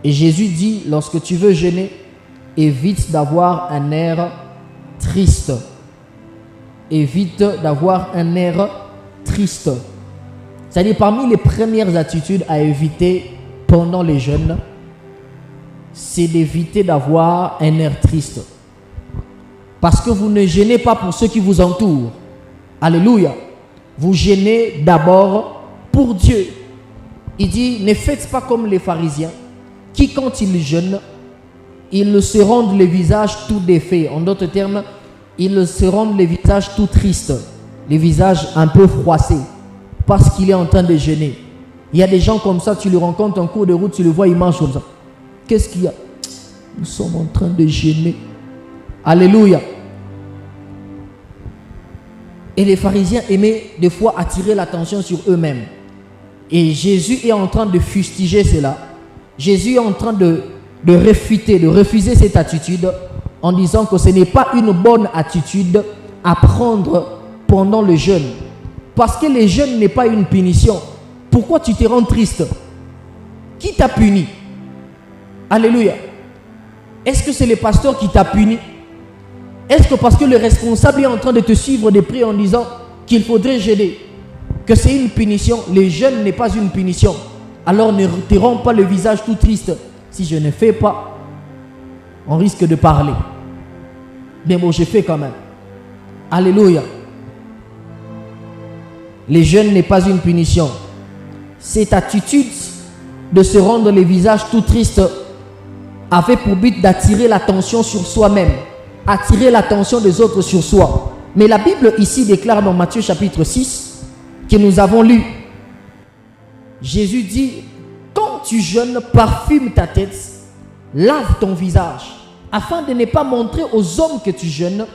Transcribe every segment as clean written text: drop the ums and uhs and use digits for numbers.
Et Jésus dit, lorsque tu veux jeûner, évite d'avoir un air triste. Évite d'avoir un air triste. C'est-à-dire, parmi les premières attitudes à éviter pendant les jeûnes, c'est d'éviter d'avoir un air triste. Parce que vous ne jeûnez pas pour ceux qui vous entourent. Alléluia. Vous jeûnez d'abord pour Dieu. Il dit, ne faites pas comme les pharisiens, qui quand ils jeûnent, ils se rendent les visages tout défaits. En d'autres termes, ils se rendent les visages tout tristes, les visages un peu froissés, parce qu'il est en train de jeûner. Il y a des gens comme ça, tu le rencontres en cours de route, tu le vois, il mange comme ça. Qu'est-ce qu'il y a? Nous sommes en train de jeûner. Alléluia. Et les pharisiens aimaient des fois attirer l'attention sur eux-mêmes. Et Jésus est en train de fustiger cela. Jésus est en train de réfuter, de refuser cette attitude en disant que ce n'est pas une bonne attitude à prendre pendant le jeûne. Parce que le jeûne n'est pas une punition. Pourquoi tu te rends triste? Qui t'a puni? Alléluia. Est-ce que c'est le pasteur qui t'a puni? Est-ce que parce que le responsable est en train de te suivre des prix en disant qu'il faudrait jeûner, que c'est une punition? Le jeûne n'est pas une punition. Alors ne te rends pas le visage tout triste. Si je ne fais pas, on risque de parler. Mais bon, je fais quand même. Alléluia. Le jeûne n'est pas une punition. Cette attitude de se rendre le visage tout triste avait pour but d'attirer l'attention sur soi-même, attirer l'attention des autres sur soi. Mais la Bible ici déclare dans Matthieu chapitre 6, que nous avons lu, Jésus dit, quand tu jeûnes, parfume ta tête, lave ton visage, afin de ne pas montrer aux hommes que tu jeûnes,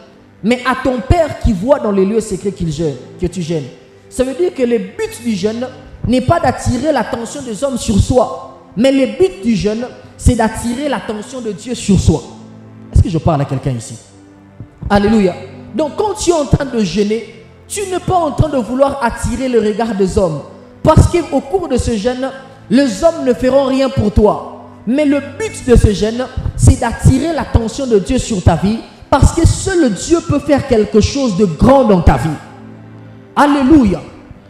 mais à ton Père qui voit dans les lieux secrets que tu jeûnes. Ça veut dire que le but du jeûne n'est pas d'attirer l'attention des hommes sur soi, mais le but du jeûne, c'est d'attirer l'attention de Dieu sur soi. Est-ce que je parle à quelqu'un ici? Alléluia. Donc quand tu es en train de jeûner, tu n'es pas en train de vouloir attirer le regard des hommes. Parce qu'au cours de ce jeûne, les hommes ne feront rien pour toi. Mais le but de ce jeûne, c'est d'attirer l'attention de Dieu sur ta vie. Parce que seul Dieu peut faire quelque chose de grand dans ta vie. Alléluia.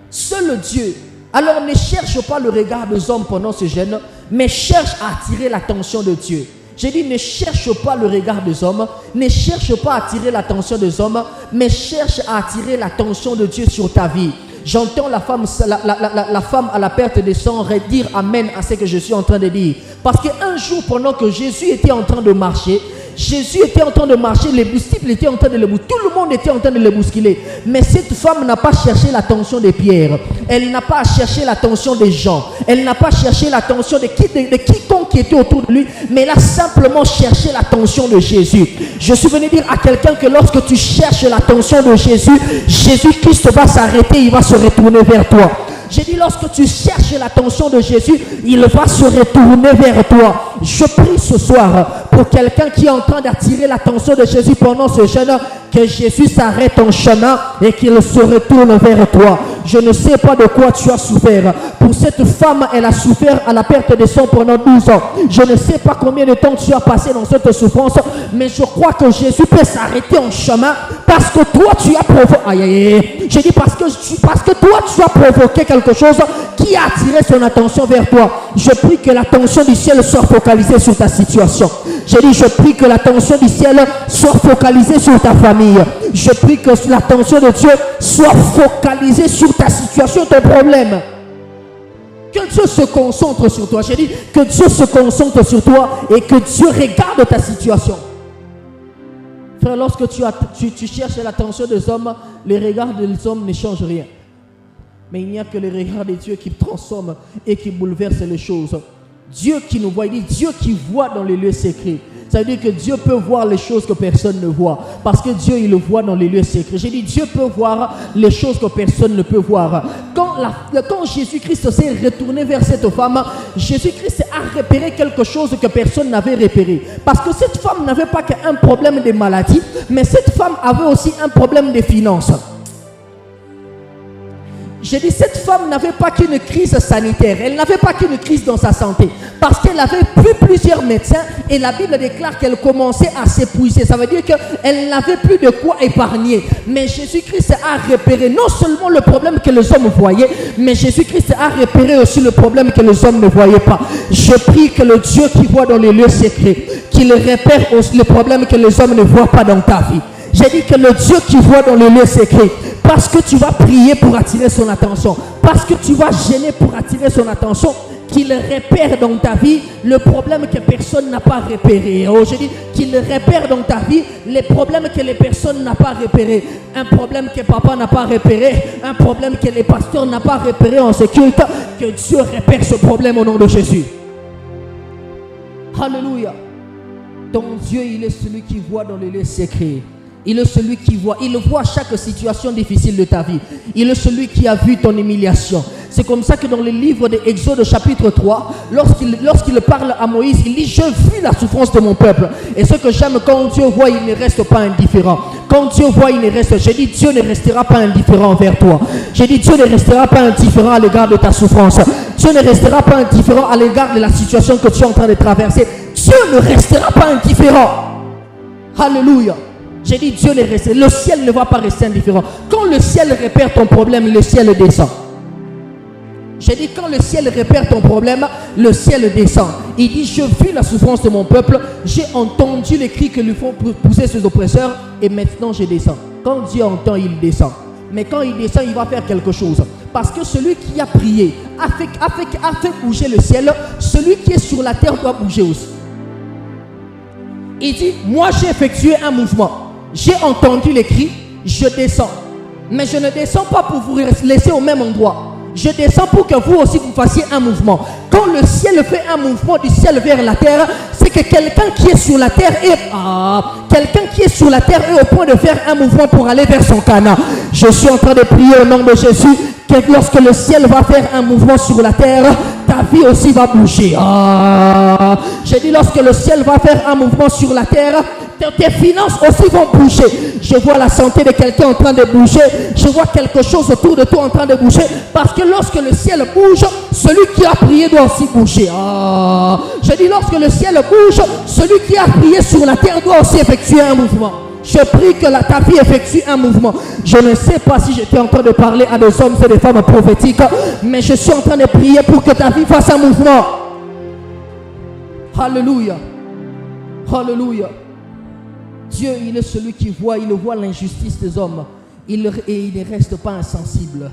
Seul Dieu. Alors ne cherche pas le regard des hommes pendant ce jeûne, mais cherche à attirer l'attention de Dieu. J'ai dit, ne cherche pas le regard des hommes, ne cherche pas à attirer l'attention des hommes, mais cherche à attirer l'attention de Dieu sur ta vie. J'entends la femme à la perte de sang dire amen à ce que je suis en train de dire. Parce qu'un jour, pendant que Jésus était en train de marcher, les disciples étaient en train de le bousculer, tout le monde était en train de le bousculer. Mais cette femme n'a pas cherché l'attention de Pierre, elle n'a pas cherché l'attention des gens, elle n'a pas cherché l'attention de quiconque qui était autour de lui, mais elle a simplement cherché l'attention de Jésus. Je suis venu dire à quelqu'un que lorsque tu cherches l'attention de Jésus, Jésus-Christ va s'arrêter, il va se retourner vers toi. J'ai dit, lorsque tu cherches l'attention de Jésus, il va se retourner vers toi. Je prie ce soir pour quelqu'un qui est en train d'attirer l'attention de Jésus pendant ce jeûne, que Jésus s'arrête en chemin et qu'il se retourne vers toi. Je ne sais pas de quoi tu as souffert. Pour cette femme, elle a souffert à la perte de sang pendant 12 ans. Je ne sais pas combien de temps tu as passé dans cette souffrance, mais je crois que Jésus peut s'arrêter en chemin parce que toi, tu as provoqué. Aïe, aïe, aïe. J'ai dit parce que toi, tu as provoqué quelque chose qui a attiré son attention vers toi. Je prie que l'attention du ciel soit focalisée sur ta situation. J'ai dit, je prie que l'attention du ciel soit focalisée sur ta famille. Je prie que l'attention de Dieu soit focalisée sur ta situation, ton problème. Que Dieu se concentre sur toi. J'ai dit que Dieu se concentre sur toi et que Dieu regarde ta situation. Frère, lorsque tu cherches l'attention des hommes, les regards des hommes ne changent rien. Mais il n'y a que le regard de Dieu qui transforme et qui bouleverse les choses. Dieu qui nous voit, il dit Dieu qui voit dans les lieux secrets. Ça veut dire que Dieu peut voir les choses que personne ne voit. Parce que Dieu, il le voit dans les lieux secrets. J'ai dit, Dieu peut voir les choses que personne ne peut voir. Quand Jésus-Christ s'est retourné vers cette femme, Jésus-Christ a repéré quelque chose que personne n'avait repéré. Parce que cette femme n'avait pas qu'un problème de maladie, mais cette femme avait aussi un problème de finances. J'ai dit, cette femme n'avait pas qu'une crise sanitaire, elle n'avait pas qu'une crise dans sa santé, parce qu'elle avait vu plusieurs médecins et la Bible déclare qu'elle commençait à s'épuiser. Ça veut dire qu'elle n'avait plus de quoi épargner. Mais Jésus-Christ a repéré non seulement le problème que les hommes voyaient, mais Jésus-Christ a repéré aussi le problème que les hommes ne voyaient pas. Je prie que le Dieu qui voit dans les lieux secrets, qu'il repère aussi le problème que les hommes ne voient pas dans ta vie. J'ai dit que le Dieu qui voit dans les lieux secrets, parce que tu vas prier pour attirer son attention, parce que tu vas gêner pour attirer son attention, qu'il repère dans ta vie le problème que personne n'a pas repéré. Oh, j'ai dit qu'il repère dans ta vie les problèmes que les personnes n'ont pas repérés. Un problème que papa n'a pas repéré, un problème que les pasteurs n'ont pas repéré en sécurité, que Dieu repère ce problème au nom de Jésus. Alléluia. Ton Dieu, il est celui qui voit dans les lieux secrets. Il est celui qui voit, il voit chaque situation difficile de ta vie. Il est celui qui a vu ton humiliation. C'est comme ça que dans le livre d'Exode chapitre 3, lorsqu'il parle à Moïse, il dit, je vis la souffrance de mon peuple. Et ce que j'aime, quand Dieu voit, il ne reste pas indifférent. Quand Dieu voit, il ne reste, j'ai dit, Dieu ne restera pas indifférent envers toi. J'ai dit, Dieu ne restera pas indifférent à l'égard de ta souffrance. Dieu ne restera pas indifférent à l'égard de la situation que tu es en train de traverser. Dieu ne restera pas indifférent. Alléluia. J'ai dit, Dieu ne reste, le ciel ne va pas rester indifférent. Quand le ciel repère ton problème, le ciel descend. J'ai dit, quand le ciel repère ton problème, le ciel descend. Il dit, je vis la souffrance de mon peuple, j'ai entendu les cris que lui font pousser ses oppresseurs, et maintenant je descends. Quand Dieu entend, il descend. Mais quand il descend, il va faire quelque chose. Parce que celui qui a prié a fait bouger le ciel, celui qui est sur la terre doit bouger aussi. Il dit, moi j'ai effectué un mouvement. J'ai entendu les cris, je descends. Mais je ne descends pas pour vous laisser au même endroit. Je descends pour que vous aussi vous fassiez un mouvement. Quand le ciel fait un mouvement du ciel vers la terre, c'est que quelqu'un qui est sur la terre est au point de faire un mouvement pour aller vers son Canaan. Je suis en train de prier au nom de Jésus que lorsque le ciel va faire un mouvement sur la terre, ta vie aussi va bouger. J'ai dit, lorsque le ciel va faire un mouvement sur la terre, tes finances aussi vont bouger. Je vois la santé de quelqu'un en train de bouger. Je vois quelque chose autour de toi en train de bouger. Parce que lorsque le ciel bouge, celui qui a prié doit aussi bouger. Je dis, lorsque le ciel bouge, celui qui a prié sur la terre doit aussi effectuer un mouvement. Je prie que ta vie effectue un mouvement. Je ne sais pas si j'étais en train de parler à des hommes et des femmes prophétiques, mais je suis en train de prier pour que ta vie fasse un mouvement. Alléluia. Alléluia. Dieu, il est celui qui voit, il voit l'injustice des hommes. Et il ne reste pas insensible.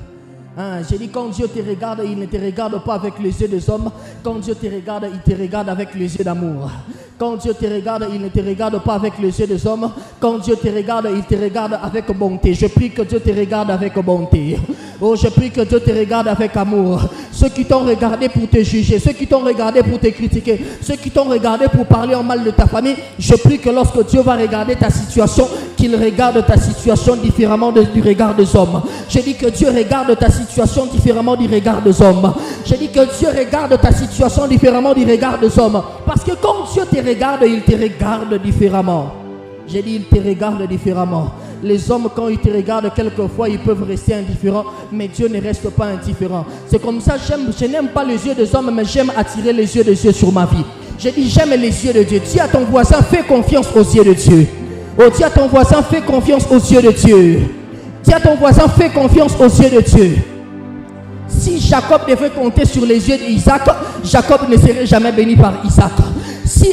J'ai dit, quand Dieu te regarde, il ne te regarde pas avec les yeux des hommes. Quand Dieu te regarde, il te regarde avec les yeux d'amour. Quand Dieu te regarde, il ne te regarde pas avec les yeux des hommes. Quand Dieu te regarde, il te regarde avec bonté. Je prie que Dieu te regarde avec bonté. Oh, je prie que Dieu te regarde avec amour. Ceux qui t'ont regardé pour te juger, ceux qui t'ont regardé pour te critiquer, ceux qui t'ont regardé pour parler en mal de ta famille, je prie que lorsque Dieu va regarder ta situation, qu'il regarde ta situation différemment du regard des hommes. Je dis que Dieu regarde ta situation différemment du regard des hommes. Je dis que Dieu regarde ta situation différemment du regard des hommes. Parce que quand Dieu te regarde, il te regarde différemment. J'ai dit, il te regarde différemment. Les hommes, quand ils te regardent, quelquefois, ils peuvent rester indifférents, mais Dieu ne reste pas indifférent. C'est comme ça, je n'aime pas les yeux des hommes, mais j'aime attirer les yeux de Dieu sur ma vie. J'ai dit, j'aime les yeux de Dieu. Dis à ton voisin, fais confiance aux yeux de Dieu. Oh, dis à ton voisin, fais confiance aux yeux de Dieu. Dis à ton voisin, fais confiance aux yeux de Dieu. Si Jacob devait compter sur les yeux d'Isaac, Jacob ne serait jamais béni par Isaac. Si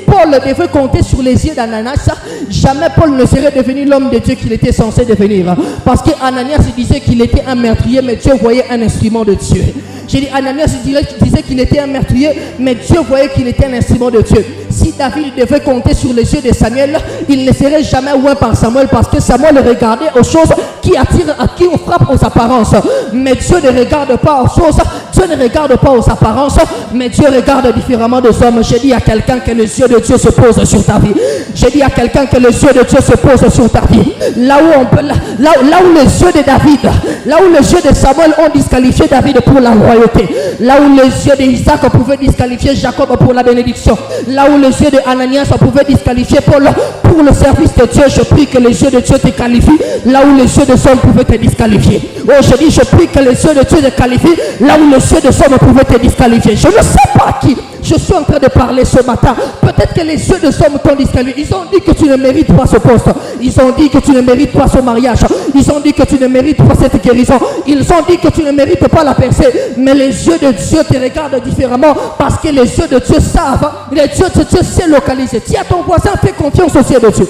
Paul devait compter sur les yeux d'Ananias, jamais Paul ne serait devenu l'homme de Dieu qu'il était censé devenir. Parce qu'Ananias disait qu'il était un meurtrier, mais Dieu voyait un instrument de Dieu. J'ai dit, Ananias disait qu'il était un meurtrier, mais Dieu voyait qu'il était un instrument de Dieu. Si David devait compter sur les yeux de Samuel, il ne serait jamais oint par Samuel, parce que Samuel regardait aux choses qui attirent, qui frappent aux apparences. Mais Dieu ne regarde pas aux choses, Dieu ne regarde pas aux apparences, mais Dieu regarde différemment des hommes. J'ai dit à quelqu'un que les yeux de Dieu se posent sur ta vie. J'ai dit à quelqu'un que les yeux de Dieu se posent sur ta vie. Là où les yeux de David, là où les yeux de Samuel ont disqualifié David pour la royauté, là où les yeux d'Isaac pouvaient disqualifier Jacob pour la bénédiction, là où les les yeux de Ananias pouvaient disqualifier Paul pour le service de Dieu, je prie que les yeux de Dieu te qualifient là où les yeux de Saul pouvaient te disqualifier. Oh, je dis, je prie que les yeux de Dieu te qualifient là où les yeux de Saul pouvaient te disqualifier. Je ne sais pas qui je suis en train de parler ce matin. Peut-être que les yeux de Saul t'ont disqualifié. Ils ont dit que tu ne mérites pas ce poste. Ils ont dit que tu ne mérites pas ce mariage. Ils ont dit que tu ne mérites pas cette guérison. Ils ont dit que tu ne mérites pas la percée. Mais les yeux de Dieu te regardent différemment parce que les yeux de Dieu savent. Les yeux de Dieu sait localiser. Si à ton voisin, fais confiance aux yeux de Dieu.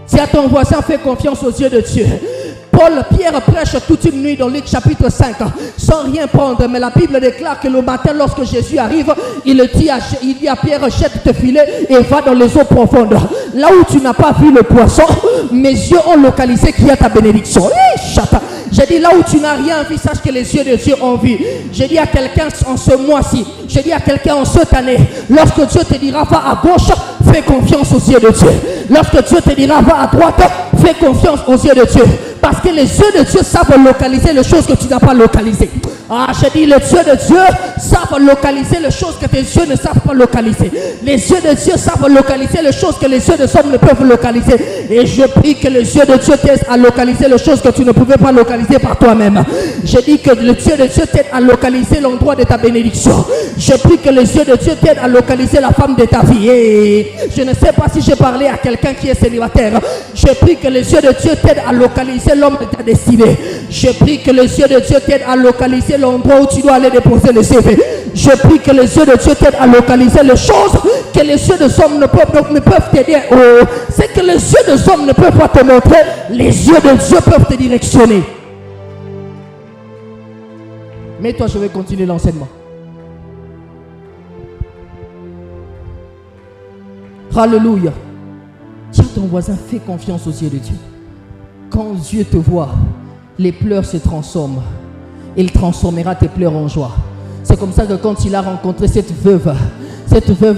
Si à ton voisin, fais confiance aux yeux de Dieu. Pierre prêche toute une nuit dans Luc chapitre 5 sans rien prendre, mais la Bible déclare que le matin lorsque Jésus arrive, il dit à Pierre, jette tes filets et va dans les eaux profondes. Là où tu n'as pas vu le poisson, mes yeux ont localisé qui a ta bénédiction. J'ai dit là où tu n'as rien vu, sache que les yeux de Dieu ont vu. J'ai dit à quelqu'un en ce mois-ci, j'ai dit à quelqu'un en cette année, lorsque Dieu te dira va à gauche, fais confiance aux yeux de Dieu. Lorsque Dieu te dira va à droite, fais confiance aux yeux de Dieu. Parce que les yeux de Dieu savent localiser les choses que tu n'as pas localisées. Ah, j'ai dit, les yeux de Dieu savent localiser les choses que tes yeux ne savent pas localiser. Les yeux de Dieu savent localiser les choses que les yeux de hommes ne peuvent localiser. Et je prie que les yeux de Dieu t'aident à localiser les choses que tu ne pouvais pas localiser par toi-même. J'ai dit que les yeux de Dieu t'aident à localiser l'endroit de ta bénédiction. Je prie que les yeux de Dieu t'aident à localiser la femme de ta vie. Et je ne sais pas si j'ai parlé à quelqu'un qui est célibataire. Je prie que les yeux de Dieu t'aident à localiser l'homme de ta destinée. Je prie que les yeux de Dieu t'aident à localiser l'endroit où tu dois aller déposer le CV. Je prie que les yeux de Dieu t'aident à localiser les choses que les yeux de hommes ne peuvent t'aider. Oh, c'est que les yeux de hommes ne peuvent pas te montrer. Les yeux de Dieu peuvent te directionner. Mais toi, je vais continuer l'enseignement. Alléluia. Dis à ton voisin, fais confiance aux yeux de Dieu. Quand Dieu te voit, les pleurs se transforment. Il transformera tes pleurs en joie. C'est comme ça que quand il a rencontré cette veuve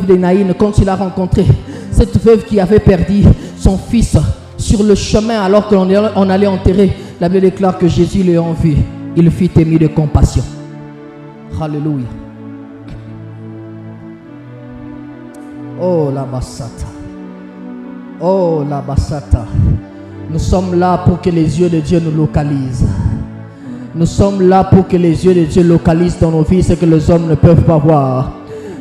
de Naïn, quand il a rencontré cette veuve qui avait perdu son fils sur le chemin alors qu'on allait enterrer, la Bible déclare que Jésus l'ayant vu, il fut ému de compassion. Alléluia. Oh la bassata. Oh la bassata. Nous sommes là pour que les yeux de Dieu nous localisent. Nous sommes là pour que les yeux de Dieu localisent dans nos vies ce que les hommes ne peuvent pas voir.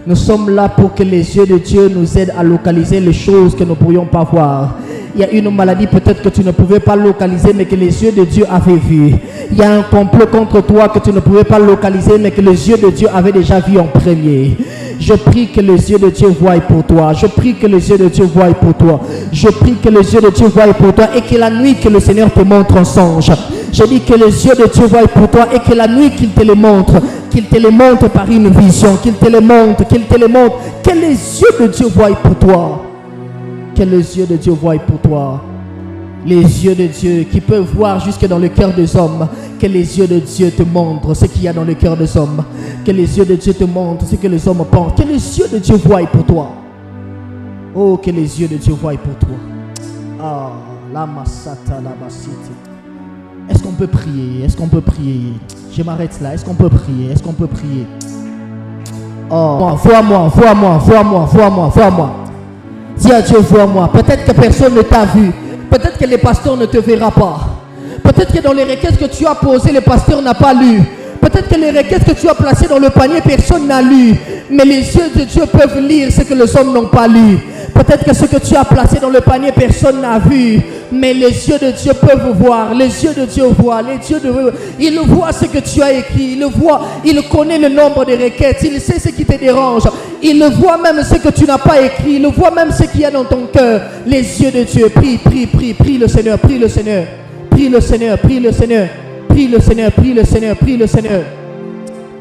Nous sommes là pour que les yeux de Dieu nous aident à localiser les choses que nous ne pourrions pas voir. Il y a une maladie peut-être que tu ne pouvais pas localiser mais que les yeux de Dieu avaient vu. Il y a un complot contre toi que tu ne pouvais pas localiser mais que les yeux de Dieu avaient déjà vu en premier. Je prie que les yeux de Dieu voient pour toi. Je prie que les yeux de Dieu voient pour toi. Je prie que les yeux de Dieu voient pour toi et que la nuit que le Seigneur te montre en songe. Je dis que les yeux de Dieu voient pour toi et que la nuit qu'il te les montre par une vision, qu'il te les montre, que les yeux de Dieu voient pour toi. Que les yeux de Dieu voient pour toi. Les yeux de Dieu qui peuvent voir jusque dans le cœur des hommes. Que les yeux de Dieu te montrent ce qu'il y a dans le cœur des hommes. Que les yeux de Dieu te montrent ce que les hommes pensent. Que les yeux de Dieu voient pour toi. Oh, que les yeux de Dieu voient pour toi. Ah, la massata, la bassite. Est-ce qu'on peut prier? Est-ce qu'on peut prier? Je m'arrête là. Est-ce qu'on peut prier? Est-ce qu'on peut prier? Oh, vois-moi. Dis à Dieu, vois-moi. Peut-être que personne ne t'a vu. Peut-être que le pasteur ne te verra pas. Peut-être que dans les requêtes que tu as posées, le pasteur n'a pas lu. Peut-être que les requêtes que tu as placées dans le panier, personne n'a lu. Mais les yeux de Dieu peuvent lire ce que les hommes n'ont pas lu. Peut-être que ce que tu as placé dans le panier, personne n'a vu. Mais les yeux de Dieu peuvent voir. Les yeux de Dieu voient. Il voit ce que tu as écrit. Il voit. Il connaît le nombre de requêtes. Il sait ce qui te dérange. Il voit même ce que tu n'as pas écrit. Il voit même ce qu'il y a dans ton cœur. Les yeux de Dieu. Prie le Seigneur. Prie le Seigneur. Prie le Seigneur. Prie le Seigneur. Prie le Seigneur. Prie le Seigneur. Prie le Seigneur.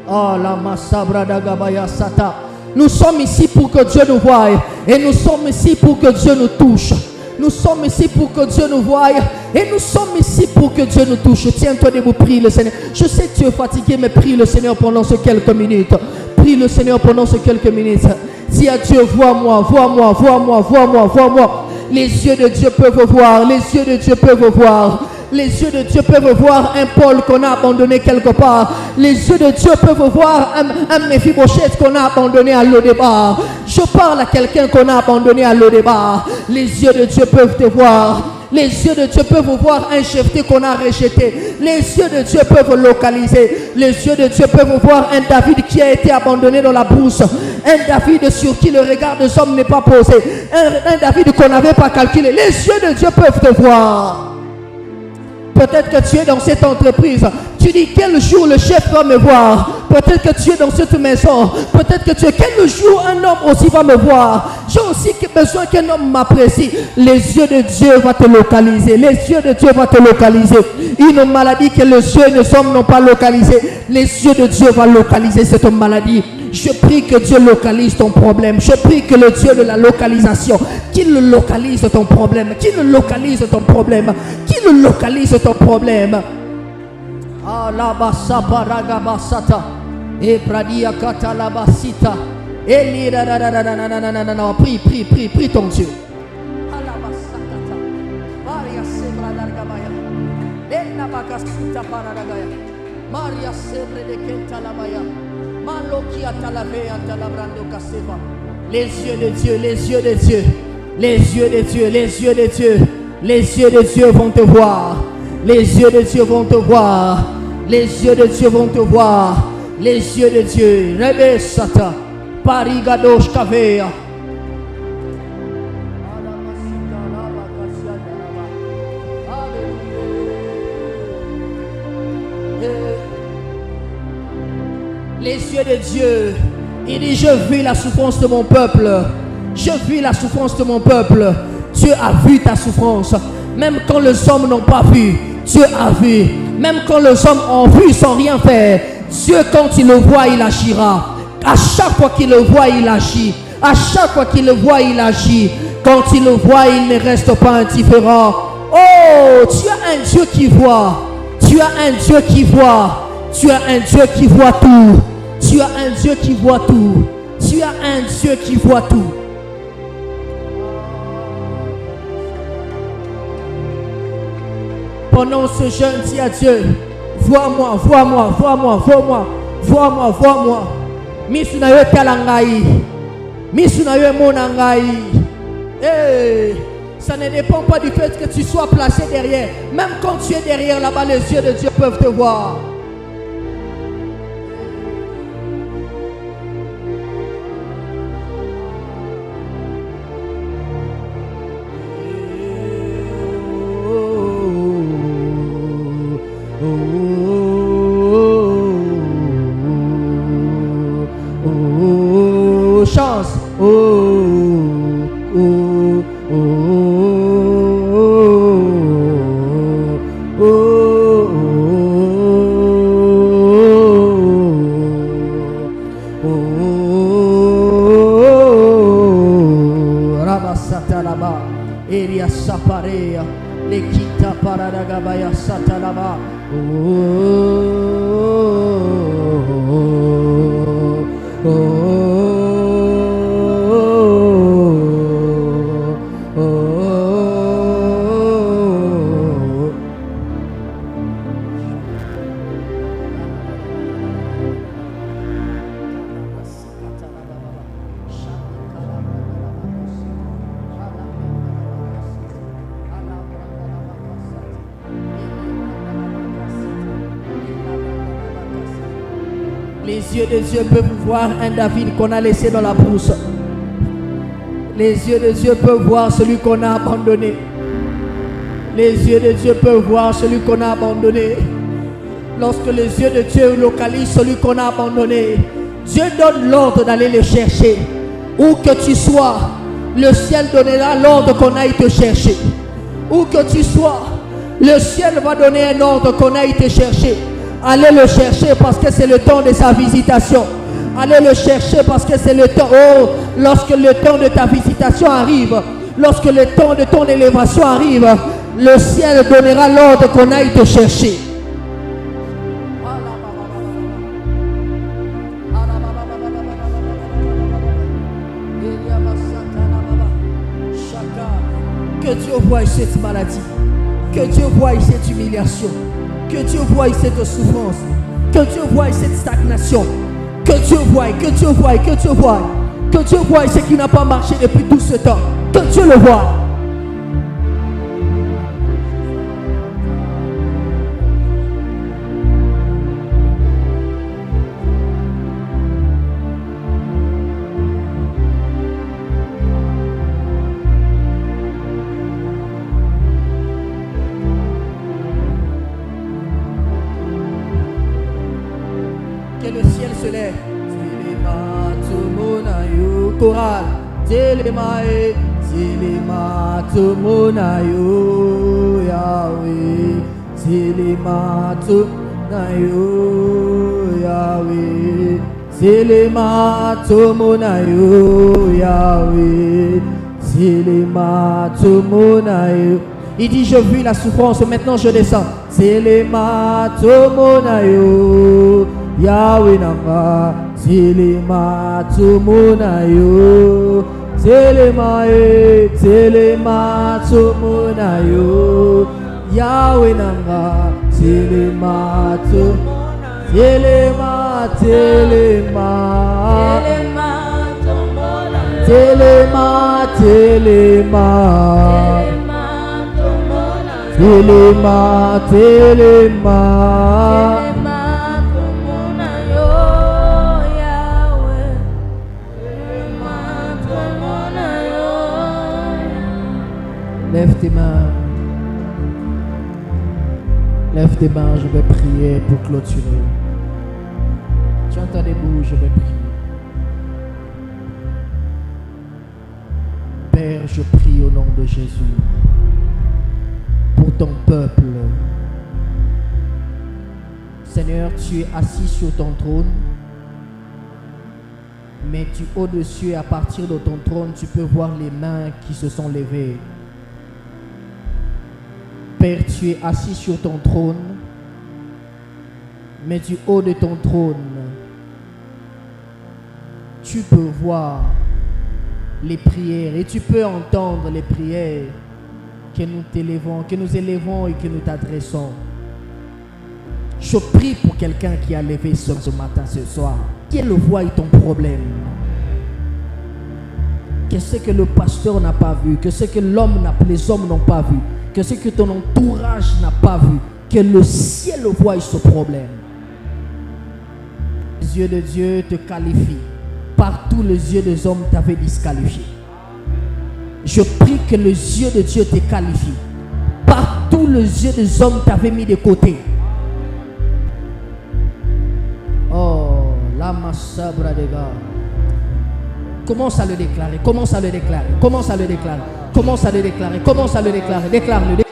Oh la masabra d'agabaya sata. Nous sommes ici pour que Dieu nous voie. Et nous sommes ici pour que Dieu nous touche. Nous sommes ici pour que Dieu nous voie. Et nous sommes ici pour que Dieu nous touche. Tiens-toi debout, prie le Seigneur. Je sais que tu es fatigué, mais prie le Seigneur pendant ces quelques minutes. Prie le Seigneur pendant ces quelques minutes. Dis à Dieu, vois-moi. Les yeux de Dieu peuvent voir. Les yeux de Dieu peuvent voir. Les yeux de Dieu peuvent voir un Paul qu'on a abandonné quelque part. Les yeux de Dieu peuvent voir un Méphibosheth qu'on a abandonné à l'eau départ. Je parle à quelqu'un qu'on a abandonné à l'Odébar. Les yeux de Dieu peuvent te voir. Les yeux de Dieu peuvent voir un chefté qu'on a rejeté. Les yeux de Dieu peuvent localiser. Les yeux de Dieu peuvent voir un David qui a été abandonné dans la brousse. Un David sur qui le regard des hommes n'est pas posé. Un David qu'on n'avait pas calculé. Les yeux de Dieu peuvent te voir. Peut-être que tu es dans cette entreprise. Tu dis quel jour le chef va me voir. Peut-être que tu es dans cette maison. Peut-être que tu es quel jour un homme aussi va me voir. J'ai aussi besoin qu'un homme m'apprécie. Les yeux de Dieu vont te localiser. Les yeux de Dieu vont te localiser. Une maladie que les yeux des hommes n'ont pas localisée. Les yeux de Dieu vont localiser cette maladie. Je prie que Dieu localise ton problème. Je prie que le Dieu de la localisation, qu'il localise ton problème, qu'il localise ton problème, qu'il localise ton problème. Alabasa paragabasata et pradia katalabasita et lira. Prie ton Dieu. Alabasakata Maria sebra largabaya ella bakasuta paradagaya Maria sebre de kentalabaya. Les yeux de Dieu, les yeux de Dieu, les yeux de Dieu, les yeux de Dieu, les yeux de Dieu vont te voir. Les yeux de Dieu vont te voir. Les yeux de Dieu vont te voir. Les yeux de Dieu. Rebe Sata. Parigadosh Kavea. Les yeux de Dieu, il dit je vis la souffrance de mon peuple. Je vis la souffrance de mon peuple. Dieu a vu ta souffrance. Même quand les hommes n'ont pas vu, Dieu a vu. Même quand les hommes ont vu sans rien faire, Dieu quand il le voit, il agira. À chaque fois qu'il le voit, il agit. À chaque fois qu'il le voit, il agit. Quand il le voit, il ne reste pas indifférent. Oh, tu as un Dieu qui voit. Tu as un Dieu qui voit. Tu as un Dieu qui voit tout. Tu as un Dieu qui voit tout. Tu as un Dieu qui voit tout. Pendant ce jeûne, dis à Dieu, vois-moi, vois-moi, vois-moi, vois-moi, vois-moi, vois-moi. Misunayo talangai. Misunayo monangai. Hey, ça ne dépend pas du fait que tu sois placé derrière. Même quand tu es derrière là-bas, les yeux de Dieu peuvent te voir. Les yeux de Dieu peuvent voir un David qu'on a laissé dans la brousse. Les yeux de Dieu peuvent voir celui qu'on a abandonné. Les yeux de Dieu peuvent voir celui qu'on a abandonné. Lorsque les yeux de Dieu localisent celui qu'on a abandonné, Dieu donne l'ordre d'aller le chercher. Où que tu sois, le ciel donnera l'ordre qu'on aille te chercher. Où que tu sois, le ciel va donner un ordre qu'on aille te chercher. Allez le chercher parce que c'est le temps de sa visitation. Allez le chercher parce que c'est le temps. Oh, lorsque le temps de ta visitation arrive, lorsque le temps de ton élévation arrive, le ciel donnera l'ordre qu'on aille te chercher. Que Dieu voie cette maladie. Que Dieu voie cette humiliation. Que Dieu voie cette souffrance. Que Dieu voie cette stagnation. Que Dieu voie, que Dieu voie, que Dieu voie. Que Dieu voie ce qui n'a pas marché depuis tout ce temps. Que Dieu le voie. Que le ciel se lève. Chorale. Telemae, Telema Tomonayo Yahweh. Telema Tomonayo Yahweh. Telema Tomonayo Yahweh. Telema Tomonayo. Il dit je vis la souffrance, maintenant je descends. Telema Tomonayo Yahweh Namba. Telema Tomonayo. Telema Telema Tomonayo Yahweh Namba. Telema Telema Telema Telema Telema Telema Telema Lève tes mains. Lève tes mains, je vais prier pour clôturer. Tiens ta debout, je vais prier. Père, je prie au nom de Jésus pour ton peuple. Seigneur, tu es assis sur ton trône, mais tu au-dessus, à partir de ton trône, tu peux voir les mains qui se sont levées. Père, tu es assis sur ton trône, mais du haut de ton trône, tu peux voir les prières et tu peux entendre les prières que nous t'élevons, que nous élevons et que nous t'adressons. Je prie pour quelqu'un qui a levé ce matin, ce soir, qu'il voie ton problème. Que ce que le pasteur n'a pas vu, que ce que les hommes n'ont pas vu, que ce que ton entourage n'a pas vu, que le ciel voie ce problème. Les yeux de Dieu te qualifient. Partout les yeux des hommes t'avaient disqualifié. Je prie que les yeux de Dieu te qualifient. Partout les yeux des hommes t'avaient mis de côté. Oh, la massabra des gars. Commence à le déclarer, commence à le déclarer, commence à le déclarer, commence à le déclarer, commence à le déclarer, déclare-le,